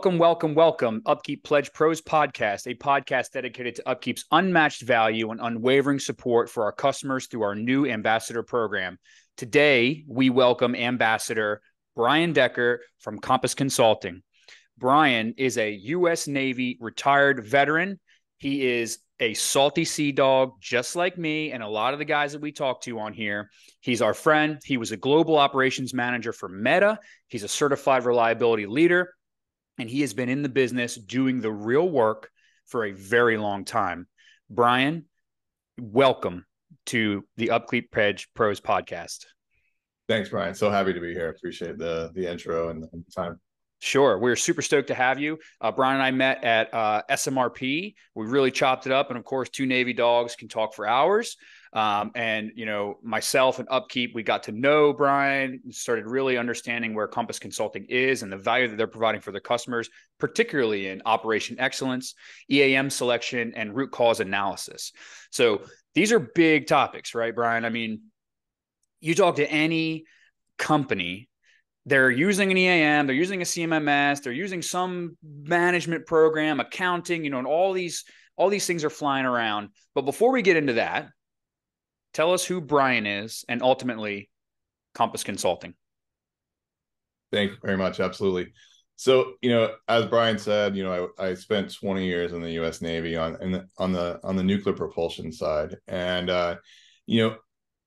Welcome, welcome, welcome. UpKeep Pledge Pros podcast, a podcast dedicated to UpKeep's unmatched value and unwavering support for our customers through our new ambassador program. Today, we welcome Ambassador Bryan Decker from Compass Consulting. Bryan is a U.S. Navy retired veteran. He is a salty sea dog, just like me and a lot of the guys that we talk to on here. He's our friend. He was a global operations manager for Meta. He's a certified reliability leader. And he has been in the business doing the real work for a very long time. Bryan, welcome to the UpKeep Pledge Pros podcast. Thanks, Brian. So happy to be here. Appreciate the intro and the time. Sure. We're super stoked to have you. Bryan and I met at SMRP. We really chopped it up. And of course, two Navy dogs can talk for hours. And, you know, myself and UpKeep, we got to know Bryan, started really understanding where Compass Consulting is and the value that they're providing for their customers, particularly in operation excellence, EAM selection, and root cause analysis. So these are big topics, right, Bryan? I mean, you talk to any company, they're using an EAM, they're using a CMMS, they're using some management program, accounting, you know, and all these things are flying around. But before we get into that, tell us who Bryan is and ultimately Compass Consulting. Thank you very much. Absolutely. So, you know, as Brian said, you know, I spent 20 years in the U.S. Navy on the nuclear propulsion side, and you know,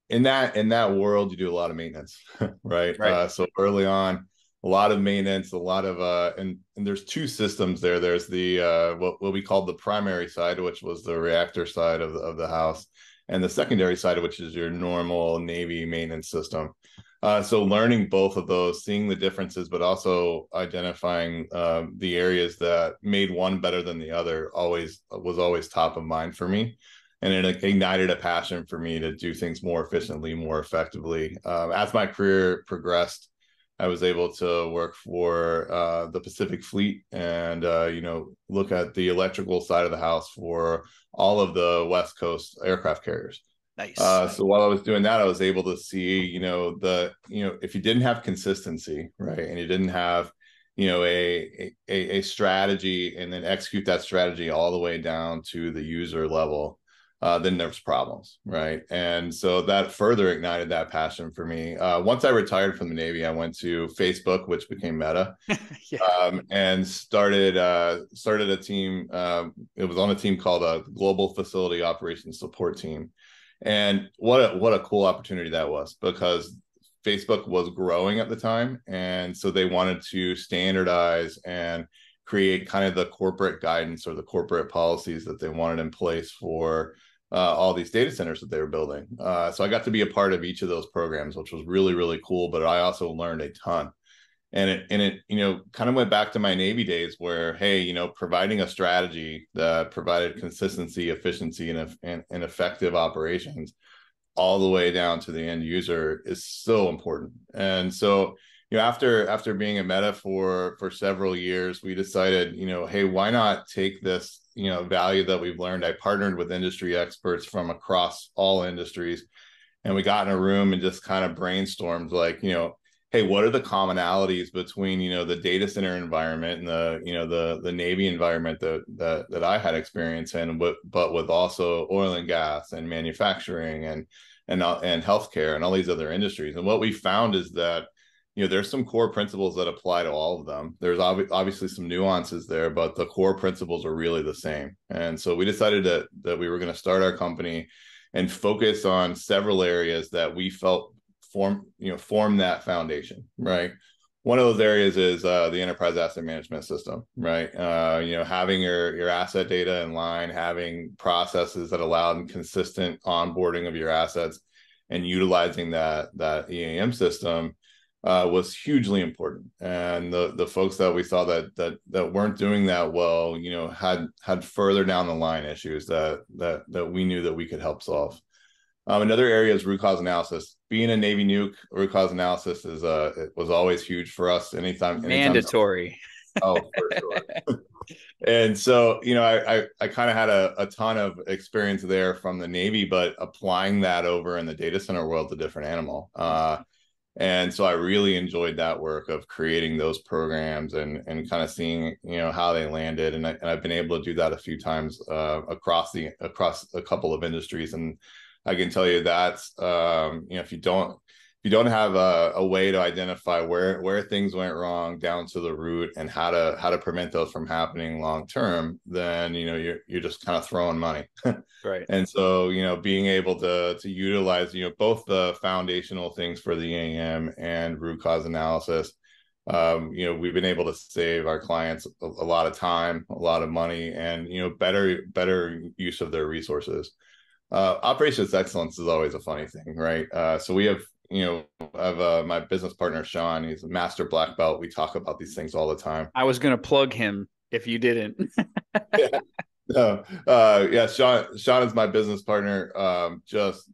in that world, you do a lot of maintenance, right? So early on, a lot of maintenance, a lot of and there's two systems there. There's the what we called the primary side, which was the reactor side of the house, and the secondary side, which is your normal Navy maintenance system. So learning both of those, seeing the differences, but also identifying the areas that made one better than the other was always top of mind for me. And it ignited a passion for me to do things more efficiently, more effectively. As my career progressed, I was able to work for the Pacific Fleet and, you know, look at the electrical side of the house for all of the West Coast aircraft carriers. Nice. So while I was doing that, I was able to see, if you didn't have consistency, right, and you didn't have, you know, a strategy and then execute that strategy all the way down to the user level, then there's problems, right? And so that further ignited that passion for me. Once I retired from the Navy, I went to Facebook, which became Meta, and started a team. It was on a team called a Global Facility Operations Support Team. And what a cool opportunity that was, because Facebook was growing at the time. And so they wanted to standardize and create kind of the corporate guidance or the corporate policies that they wanted in place for all these data centers that they were building. So I got to be a part of each of those programs, which was really, really cool. But I also learned a ton. And it you know, kind of went back to my Navy days where, hey, you know, providing a strategy that provided consistency, efficiency, and effective operations all the way down to the end user is so important. And so, you know, after being a Meta for several years, we decided, you know, hey, why not take this, you know, value that we've learned. I partnered with industry experts from across all industries, and we got in a room and just kind of brainstormed, like, you know, hey, what are the commonalities between, you know, the data center environment and the Navy environment that I had experience in, but with also oil and gas and manufacturing and healthcare and all these other industries. And what we found is that, you know, there's some core principles that apply to all of them. There's obviously some nuances there, but the core principles are really the same. And so we decided that we were going to start our company and focus on several areas that we felt form that foundation, right? One of those areas is the enterprise asset management system, right? You know, having your asset data in line, having processes that allow consistent onboarding of your assets, and utilizing that EAM system was hugely important. And the folks that we saw that weren't doing that well, you know, had further down the line issues that we knew that we could help solve. Another area is root cause analysis. Being a Navy nuke, root cause analysis it was always huge for us. Anytime mandatory. Oh, for sure. And so, you know, I kind of had a ton of experience there from the Navy, but applying that over in the data center world is a different animal. And so I really enjoyed that work of creating those programs and kind of seeing, how they landed. And I've been able to do that a few times across a couple of industries. And I can tell you that's, if you don't have a way to identify where things went wrong down to the root and how to prevent those from happening long term, then you're just kind of throwing money. Right. And so, being able to utilize, both the foundational things for the EAM and root cause analysis, we've been able to save our clients a lot of time, a lot of money, and, better use of their resources. Operations excellence is always a funny thing, right? So we have, my business partner, Sean, he's a master black belt. We talk about these things all the time. I was going to plug him if you didn't. Yeah. No, yeah, Sean is my business partner. Just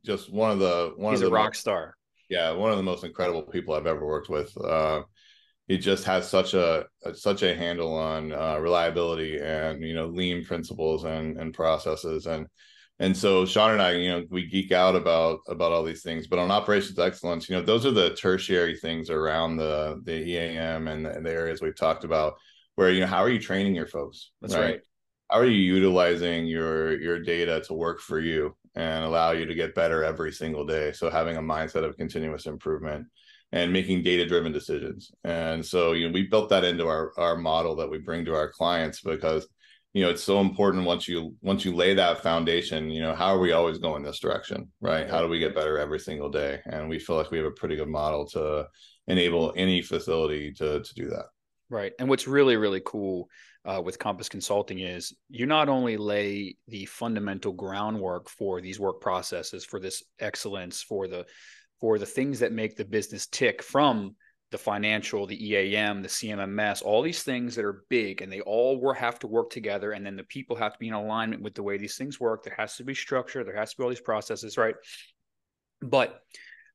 He's a rock star. one of the most incredible people I've ever worked with. He just has such a handle on reliability and lean principles and processes, and so Sean and I, we geek out about all these things. But on operations excellence, those are the tertiary things around the EAM and the areas we've talked about, where how are you training your folks? That's right. How are you utilizing your data to work for you and allow you to get better every single day? So having a mindset of continuous improvement and making data-driven decisions. And so, we built that into our model that we bring to our clients, because, it's so important once you lay that foundation, how are we always going this direction, right? How do we get better every single day? And we feel like we have a pretty good model to enable any facility to do that. Right. And what's really, really cool with Compass Consulting is you not only lay the fundamental groundwork for these work processes, for this excellence, for the things that make the business tick, from the financial, the EAM, the CMMS, all these things that are big, and they all have to work together. And then the people have to be in alignment with the way these things work. There has to be structure. There has to be all these processes, right? But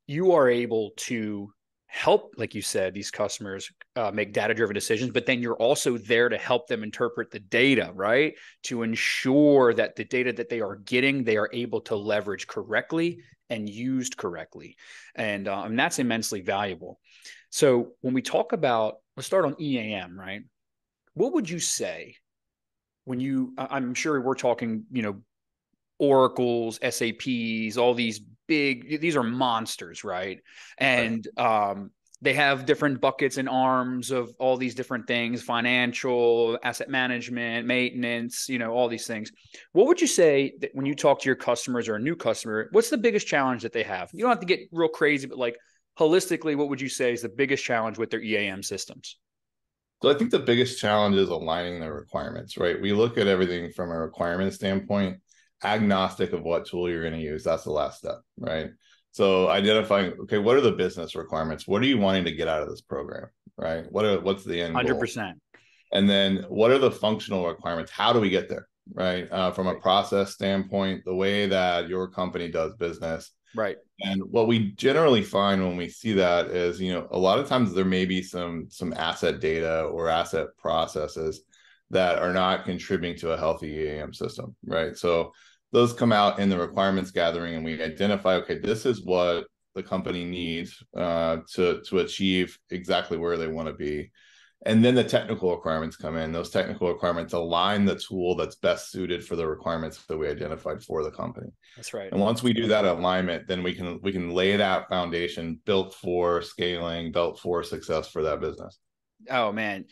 you are able to help, like you said, these customers make data-driven decisions, but then you're also there to help them interpret the data, right? To ensure that the data that they are getting, they are able to leverage correctly and used correctly. And that's immensely valuable. So when we talk about, let's start on EAM, right? What would you say when I'm sure we're talking, Oracles, SAPs, all these these are monsters, right? And they have different buckets and arms of all these different things: financial, asset management, maintenance, all these things. What would you say that when you talk to your customers or a new customer, what's the biggest challenge that they have? You don't have to get real crazy, but like holistically, what would you say is the biggest challenge with their EAM systems? So I think the biggest challenge is aligning the requirements, right? We look at everything from a requirement standpoint, agnostic of what tool you're going to use. That's the last step, right? So identifying, okay, what are the business requirements? What are you wanting to get out of this program, right? What's the end goal? 100%. And then what are the functional requirements? How do we get there, right? From a process standpoint, the way that your company does business. Right. And what we generally find when we see that is, a lot of times there may be some asset data or asset processes that are not contributing to a healthy EAM system, right? So those come out in the requirements gathering, and we identify, okay, this is what the company needs to achieve exactly where they want to be. And then the technical requirements come in. Those technical requirements align the tool that's best suited for the requirements that we identified for the company. That's right. And once we do that alignment, then we can lay that foundation built for scaling, built for success for that business. Oh man,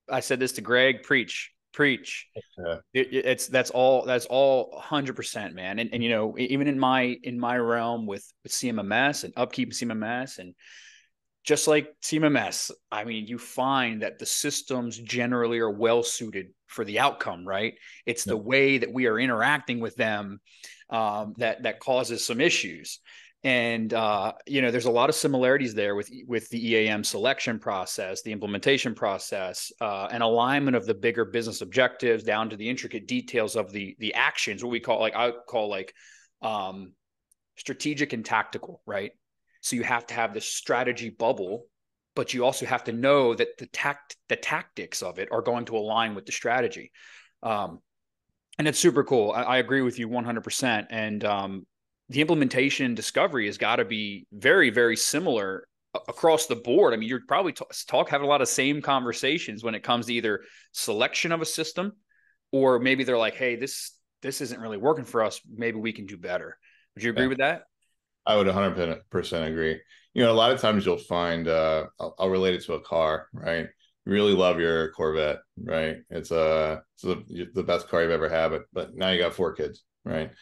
I said this to Greg: preach. Yeah. That's all 100%, man. And even in my realm with CMMS and UpKeep CMMS, and just like CMMS, I mean, you find that the systems generally are well suited for the outcome, right? It's the way that we are interacting with them that causes some issues. And there's a lot of similarities there with the EAM selection process, the implementation process, and alignment of the bigger business objectives down to the intricate details of the actions. What we call, I call strategic and tactical, right? So you have to have this strategy bubble, but you also have to know that the tactics of it are going to align with the strategy. And it's super cool. I agree with you 100%. And the implementation and discovery has got to be very, very similar across the board. I mean, you're probably having a lot of same conversations when it comes to either selection of a system, or maybe they're like, hey, this isn't really working for us. Maybe we can do better. Would you agree Yeah, with that? I would 100% agree. A lot of times you'll find, I'll relate it to a car, right? You really love your Corvette, right? It's the best car you've ever had, but now you got 4 kids, right?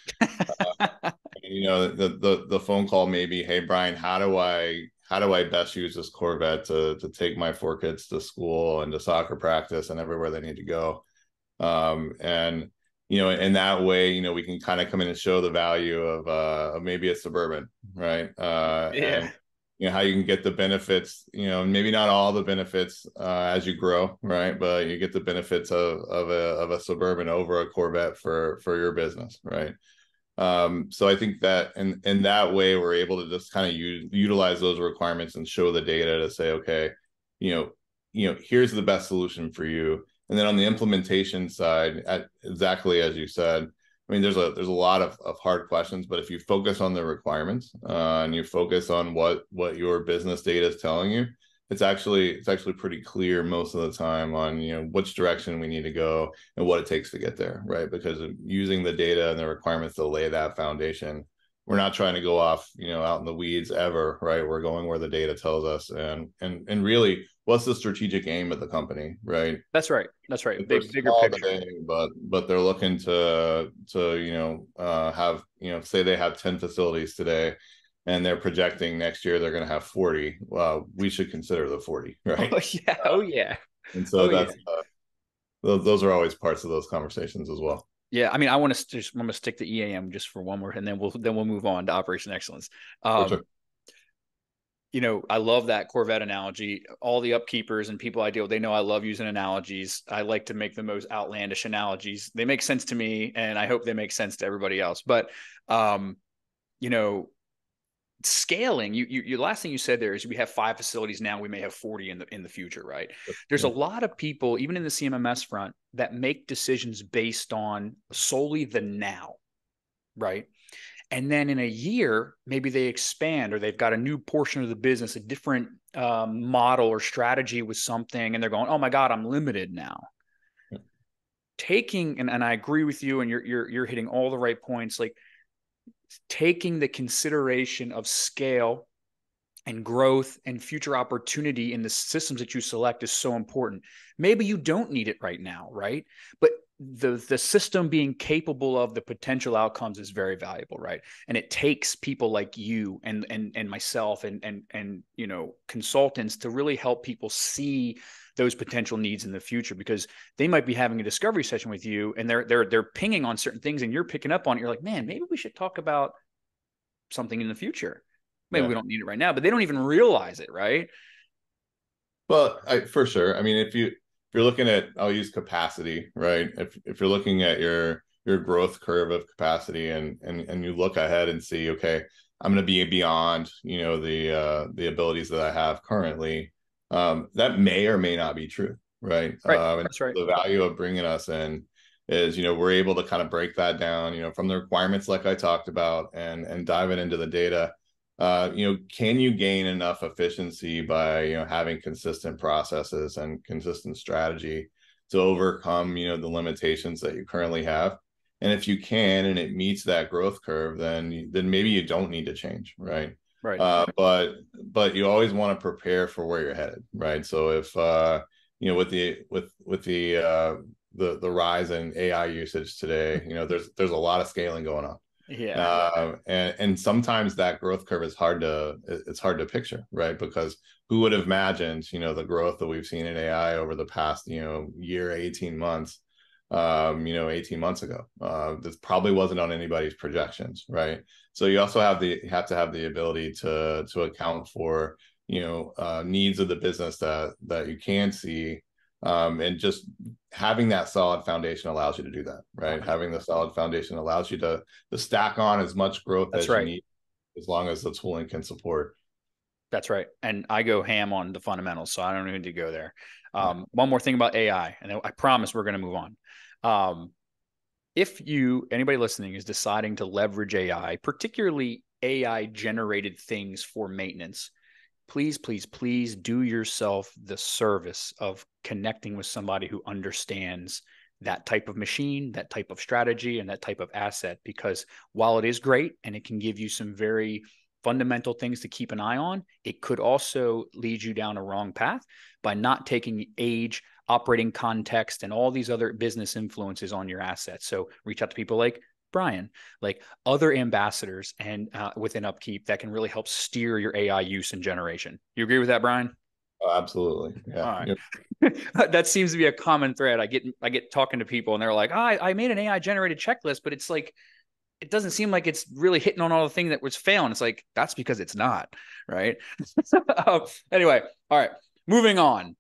The phone call may be, hey Brian, how do I best use this Corvette to take my 4 kids to school and to soccer practice and everywhere they need to go? And in that way, we can kind of come in and show the value of maybe a Suburban, right? Yeah. And how you can get the benefits, maybe not all the benefits as you grow, right? But you get the benefits of a Suburban over a Corvette for your business, right? So I think that in that way, we're able to just kind of utilize those requirements and show the data to say, okay, here's the best solution for you. And then on the implementation side, exactly as you said, I mean, there's a lot of hard questions, but if you focus on the requirements and you focus on what your business data is telling you, it's actually pretty clear most of the time on which direction we need to go and what it takes to get there, right? Because of using the data and the requirements to lay that foundation, we're not trying to go off out in the weeds ever, right? We're going where the data tells us, and really, what's the strategic aim of the company, right? That's right. That's right. They're Bigger small picture. today, but they're looking to have say they have 10 facilities today, and they're projecting next year they're going to have 40. Well, we should consider the 40, right? Oh yeah. Oh yeah. And so Oh yeah. that's those are always parts of those conversations as well. Yeah. I mean, I want to just I'm going to stick to EAM just for one more, and then we'll move on to operation excellence. For sure. I love that Corvette analogy. All the upkeepers and people I deal with, they know I love using analogies. I like to make the most outlandish analogies. They make sense to me, and I hope they make sense to everybody else. But, you know, scaling, you last thing you said there is we have 5 facilities now. We may have 40 in the future, right? There's a Yeah. lot of people, even in the CMMS front, that make decisions based on solely the now, right? And then in a year, maybe they expand or they've got a new portion of the business, a different model or strategy with something, and they're going, "Oh my God, I'm limited now." Taking and I agree with you, and you're hitting all the right points. Like taking the consideration of scale and growth and future opportunity in the systems that you select is so important. Maybe you don't need it right now, right? But the system being capable of the potential outcomes is very valuable, right? And it takes people like you and myself and consultants to really help people see those potential needs in the future, because they might be having a discovery session with you and they're pinging on certain things and you're picking up on it. You're like, man, maybe we should talk about something in the future. Maybe Yeah. we don't need it right now, but they don't even realize it, right? Well, for sure. I mean, if you're looking at, I'll use capacity, right? If you're looking at your growth curve of capacity and you look ahead and see, okay, I'm going to be beyond, the abilities that I have currently. That may or may not be true, right? Right. And That's right. the value of bringing us in is, we're able to kind of break that down, from the requirements like I talked about and dive it into the data. Can you gain enough efficiency by, having consistent processes and consistent strategy to overcome, the limitations that you currently have? And if you can, and it meets that growth curve, then maybe you don't need to change, right? Right. But you always want to prepare for where you're headed, right? So if with the rise in AI usage today, there's a lot of scaling going on. Yeah. And sometimes that growth curve is hard to picture, right? Because who would have imagined, the growth that we've seen in AI over the past, year, 18 months, 18 months ago. This probably wasn't on anybody's projections, right? So you also have to have the ability to account for, needs of the business that you can see. And just having that solid foundation allows you to do that, right? Having the solid foundation allows you to stack on as much growth That's as you right. need, as long as the tooling can support. That's right. And I go ham on the fundamentals, so I don't need to go there. Yeah. One more thing about AI, and I promise we're going to move on. if anybody listening is deciding to leverage AI, particularly AI generated things for maintenance, please, please, please do yourself the service of connecting with somebody who understands that type of machine, that type of strategy, and that type of asset. Because while it is great and it can give you some very fundamental things to keep an eye on, it could also lead you down a wrong path by not taking age, operating context, and all these other business influences on your assets. So reach out to people like Bryan, like other ambassadors and within UpKeep that can really help steer your AI use and generation. You agree with that, Bryan? Oh, absolutely. All Yeah. right. Yep. That seems to be a common thread. I get talking to people and they're like, oh, I made an AI generated checklist, but it's like, it doesn't seem like it's really hitting on all the things that was failing. It's like, that's because it's not, right? Anyway, all right, moving on.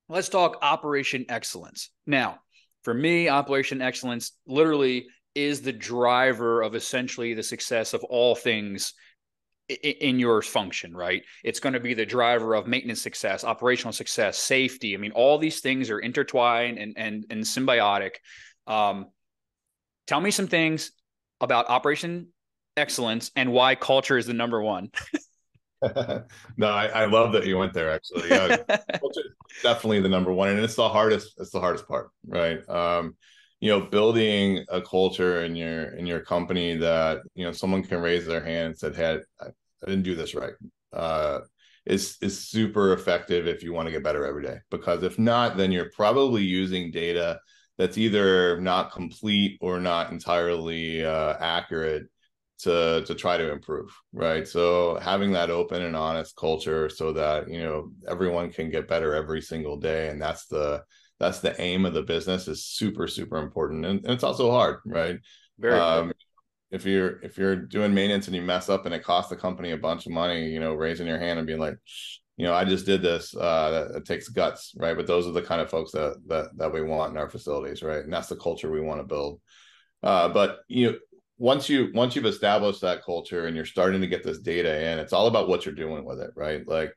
Let's talk operation excellence. Now, for me, operation excellence literally is the driver of essentially the success of all things in your function, right? It's going to be the driver of maintenance success, operational success, safety. I mean, all these things are intertwined and symbiotic. Tell me some things about operation excellence and why culture is the number one. No, I love that you went there actually. Yeah. Culture is definitely the number one. And it's the hardest part, right? Building a culture in your company that, someone can raise their hand and said, hey, I didn't do this right. Is super effective if you want to get better every day. Because if not, then you're probably using data that's either not complete or not entirely accurate to try to improve, right? So having that open and honest culture so that everyone can get better every single day, and that's the aim of the business, is super super important, and it's also hard, right? Very hard. If you're doing maintenance and you mess up and it costs the company a bunch of money, raising your hand and being like, I just did this. That takes guts, right? But those are the kind of folks that we want in our facilities, right? And that's the culture we want to build. But once you've established that culture and you're starting to get this data in, it's all about what you're doing with it, right? Like,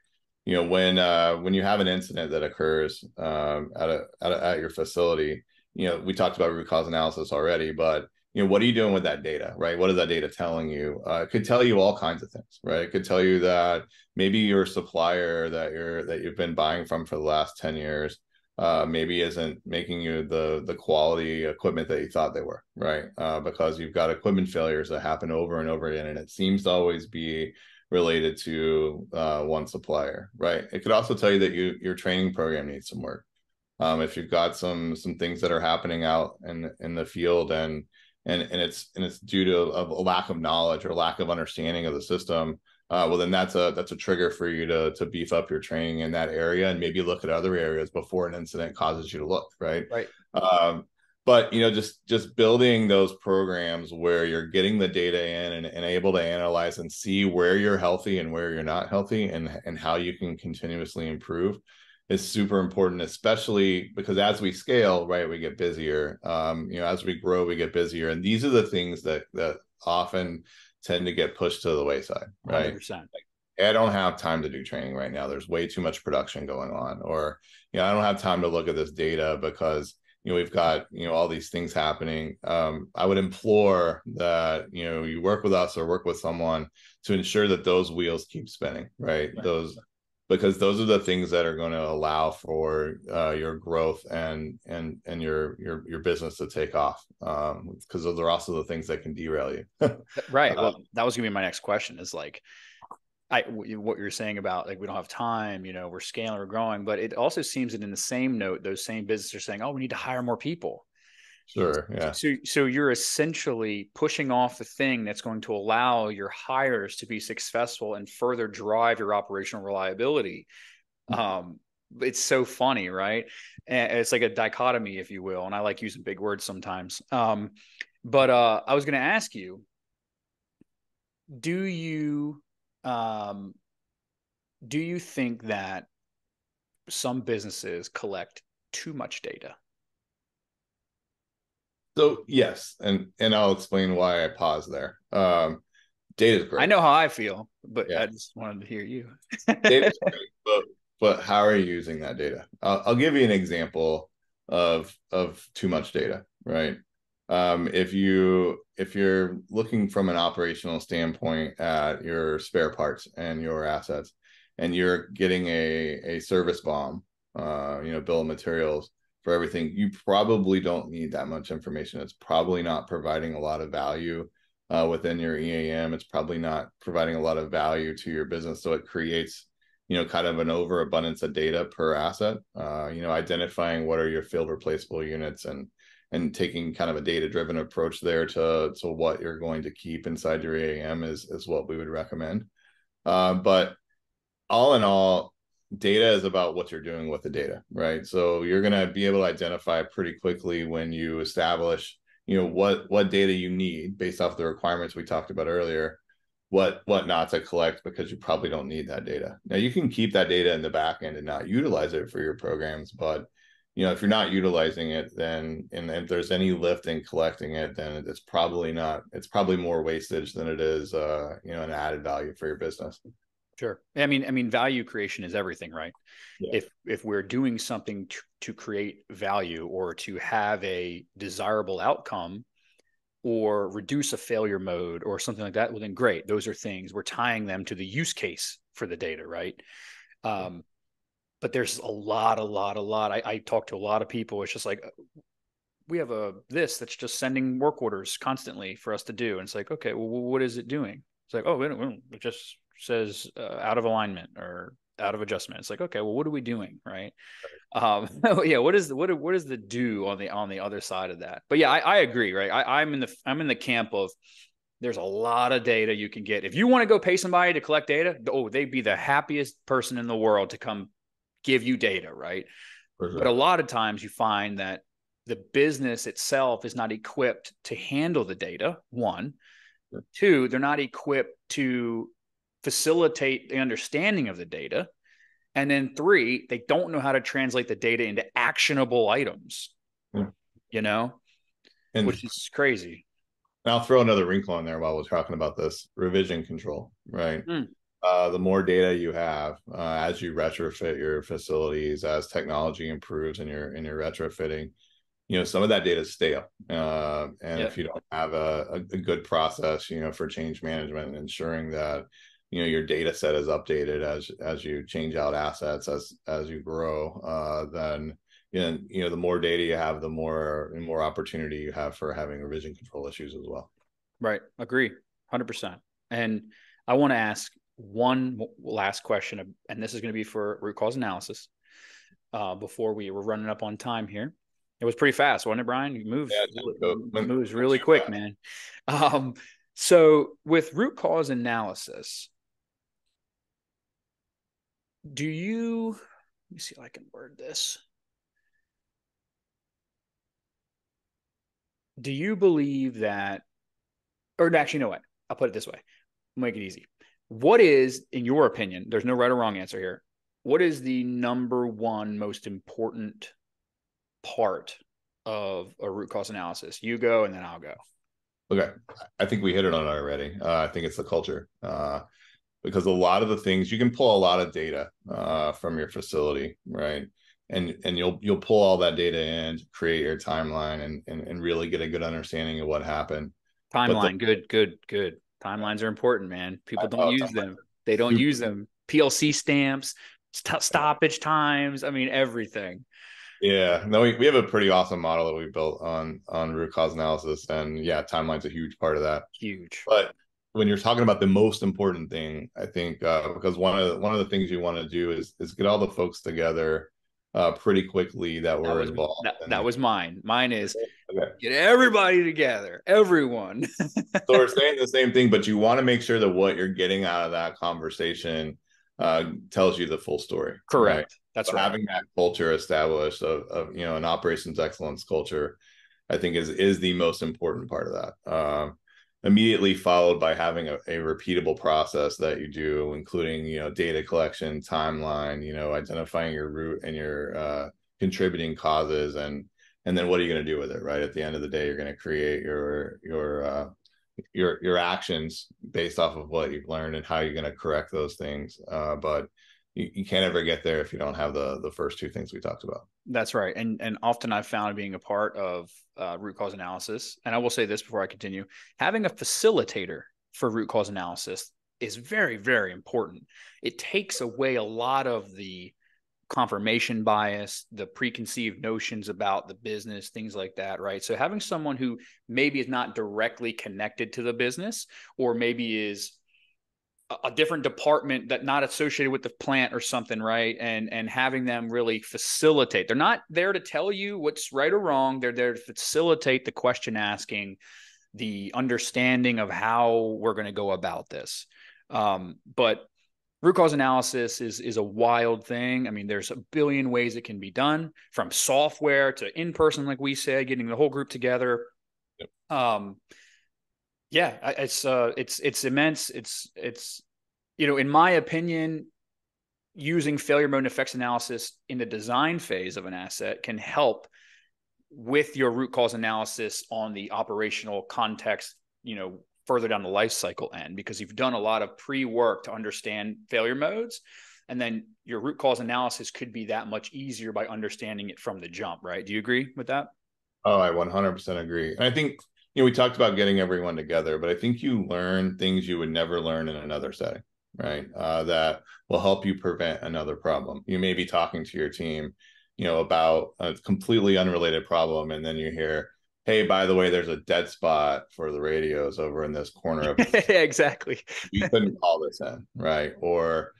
when you have an incident that occurs at your facility, we talked about root cause analysis already, but what are you doing with that data, right? What is that data telling you? It could tell you all kinds of things, right? It could tell you that maybe your supplier that you've been buying from for the last 10 years maybe isn't making you the quality equipment that you thought they were, right? Because you've got equipment failures that happen over and over again, and it seems to always be related to one supplier, right? It could also tell you that your training program needs some work. If you've got some things that are happening out in the field and it's due to a lack of knowledge or lack of understanding of the system, well, then that's a trigger for you to beef up your training in that area and maybe look at other areas before an incident causes you to look, right? Right. But just building those programs where you're getting the data in and able to analyze and see where you're healthy and where you're not healthy and how you can continuously improve is super important, especially because as we scale, right, we get busier. As we grow, we get busier, and these are the things that often tend to get pushed to the wayside, right? 100%. I don't have time to do training right now. There's way too much production going on, or I don't have time to look at this data because we've got all these things happening. I would implore that you work with us or work with someone to ensure that those wheels keep spinning, right? Because those are the things that are going to allow for your growth and your business to take off. Because those are also the things that can derail you. Right. Well, that was gonna be my next question. Is like, what you're saying about like we don't have time. We're scaling, we're growing, but it also seems that in the same note, those same businesses are saying, "Oh, we need to hire more people." Sure. Yeah. So you're essentially pushing off the thing that's going to allow your hires to be successful and further drive your operational reliability. It's so funny, right? And it's like a dichotomy, if you will. And I like using big words sometimes. But I was going to ask you, do you um, do you think that some businesses collect too much data? So yes, and I'll explain why I paused there. Data is I great. know how I feel, but Yeah, I just wanted to hear you. data is great, but how are you using that data? I'll give you an example of too much data, right? If you're looking from an operational standpoint at your spare parts and your assets, and you're getting a service bomb, bill of materials for everything, you probably don't need that much information. It's probably not providing a lot of value within your EAM. It's probably not providing a lot of value to your business. So it creates, kind of an overabundance of data per asset. Identifying what are your field replaceable units, and taking kind of a data-driven approach there to what you're going to keep inside your EAM is what we would recommend. But all in all, data is about what you're doing with the data, right? So you're going to be able to identify pretty quickly when you establish, what data you need based off the requirements we talked about earlier, what not to collect, because you probably don't need that data. Now you can keep that data in the back end and not utilize it for your programs, but if you're not utilizing it, then, and if there's any lift in collecting it, then it's probably more wastage than it is, an added value for your business. Sure. I mean, value creation is everything, right? Yeah. If we're doing something to create value or to have a desirable outcome or reduce a failure mode or something like that, well, then great. Those are things we're tying them to the use case for the data, right? But there's a lot. I talk to a lot of people. It's just like, we have this that's just sending work orders constantly for us to do. And it's like, okay, well, what is it doing? It's like, oh, it just says out of alignment or out of adjustment. It's like, okay, well, what are we doing, right? Yeah, what is the do on the other side of that? But yeah, I agree, right? I'm in the camp of, there's a lot of data you can get. If you want to go pay somebody to collect data, they'd be the happiest person in the world to come give you data, right? For But sure. a lot of times you find that the business itself is not equipped to handle the data. One, two, they're not equipped to facilitate the understanding of the data. And then three, they don't know how to translate the data into actionable items, And which is crazy. I'll throw another wrinkle in there while we're talking about this revision control, right? Mm, The more data you have, as you retrofit your facilities, as technology improves in your retrofitting, some of that data is stale. And yeah, if you don't have a good process, for change management and ensuring that, your data set is updated as you change out assets, as you grow, then, the more data you have, the more opportunity you have for having revision control issues as well. right. Agree. 100%. And I want to ask one last question, and this is going to be for root cause analysis. Before we're running up on time here. It was pretty fast, wasn't it, Bryan? You moves really quick, man. So with root cause analysis, let me see if I can word this. Do you believe that, or actually, you know what? I'll put it this way. I'll make it easy. What is, in your opinion, there's no right or wrong answer here. What is the number one most important part of a root cause analysis? You go, and then I'll go. Okay. I think we hit it on it already. I think it's the culture. Because a lot of the things, you can pull a lot of data from your facility, right? And you'll pull all that data in to create your timeline and really get a good understanding of what happened. Timeline, good. Timelines are important, man. People don't use them. They don't super, use them. PLC stamps, stoppage times. I mean, everything. yeah. No, we have a pretty awesome model that we built on root cause analysis, and yeah, timeline's a huge part of that. Huge. But when you're talking about the most important thing, I think, because one of the things you want to do is get all the folks together pretty quickly that were involved. That was mine. Mine is Okay. get everybody together, everyone. So we're saying the same thing, but you want to make sure that what you're getting out of that conversation tells you the full story. Correct. Right? That's So right. having that culture established of an operations excellence culture, I think is the most important part of that. Immediately followed by having a repeatable process that you do, including data collection, timeline, identifying your root and your contributing causes, and then what are you going to do with it, right? At the end of the day, you're going to create your actions based off of what you've learned and how you're going to correct those things. But you can't ever get there if you don't have the first two things we talked about. That's right. And often I've found being a part of root cause analysis, and I will say this before I continue, having a facilitator for root cause analysis is very, very important. It takes away a lot of the confirmation bias, the preconceived notions about the business, things like that, right? So having someone who maybe is not directly connected to the business, or maybe is a different department that not associated with the plant or something, right? And having them really facilitate. They're not there to tell you what's right or wrong. They're there to facilitate the question asking, the understanding of how we're going to go about this. But root cause analysis is a wild thing. I mean, there's a billion ways it can be done, from software to in person, like we said, getting the whole group together. Yep. Yeah, it's immense. It's in my opinion, using failure mode and effects analysis in the design phase of an asset can help with your root cause analysis on the operational context, further down the life cycle end, because you've done a lot of pre-work to understand failure modes. And then your root cause analysis could be that much easier by understanding it from the jump, right? Do you agree with that? Oh, I 100% agree. And I think, we talked about getting everyone together, but I think you learn things you would never learn in another setting, right? That will help you prevent another problem. You may be talking to your team, about a completely unrelated problem, and then you hear, hey, by the way, there's a dead spot for the radios over in this corner of yeah, exactly. You couldn't call this in, right? Or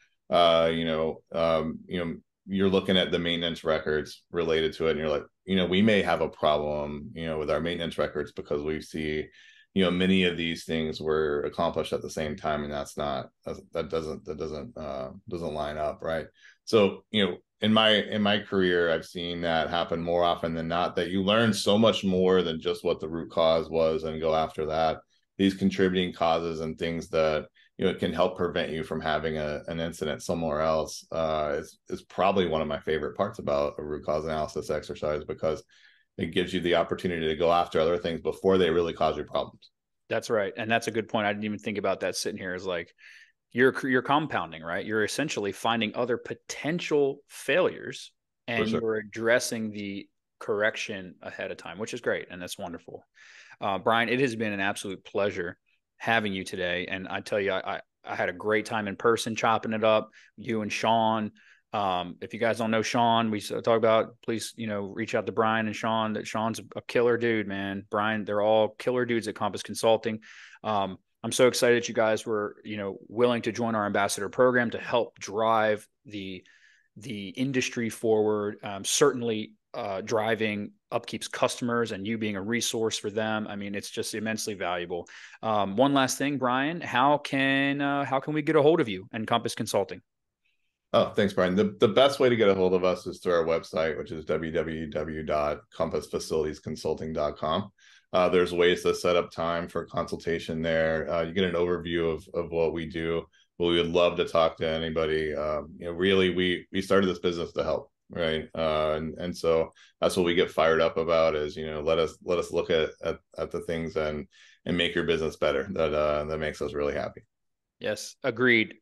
you're looking at the maintenance records related to it, and you're like, we may have a problem, with our maintenance records, because we see, many of these things were accomplished at the same time, and that doesn't line up, right? So, in my career, I've seen that happen more often than not, that you learn so much more than just what the root cause was and go after that. These contributing causes and things that it can help prevent you from having an incident somewhere else is probably one of my favorite parts about a root cause analysis exercise, because it gives you the opportunity to go after other things before they really cause you problems. That's right. And that's a good point. I didn't even think about that sitting here. Is like, you're compounding, right? You're essentially finding other potential failures, and you're addressing the correction ahead of time, which is great. And that's wonderful. Bryan, it has been an absolute pleasure having you today. And I tell you, I had a great time in person chopping it up, you and Sean. If you guys don't know Sean, we talk about, please, reach out to Bryan and Sean. That Sean's a killer dude, man. Bryan, they're all killer dudes at Compass Consulting. I'm so excited that you guys were, willing to join our ambassador program to help drive the industry forward. Certainly driving UpKeep's customers and you being a resource for them. I mean, it's just immensely valuable. One last thing, Bryan, how can we get a hold of you and Compass Consulting? Oh, thanks, Bryan. The best way to get a hold of us is through our website, which is www.compassfacilitiesconsulting.com. There's ways to set up time for consultation there. You get an overview of what we do. But we would love to talk to anybody. Really, we started this business to help, right? And so that's what we get fired up about, is let us look at the things and make your business better. That makes us really happy. Yes, agreed.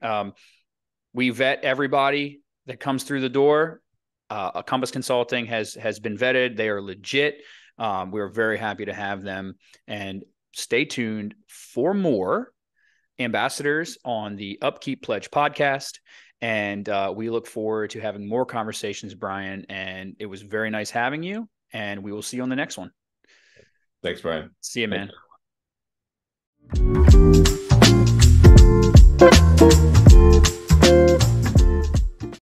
We vet everybody that comes through the door. Compass Consulting has been vetted. They are legit. We're very happy to have them, and stay tuned for more ambassadors on the UpKeep Pledge podcast. And we look forward to having more conversations, Bryan. And it was very nice having you. And we will see you on the next one. Thanks, Bryan. See you, man. Thanks.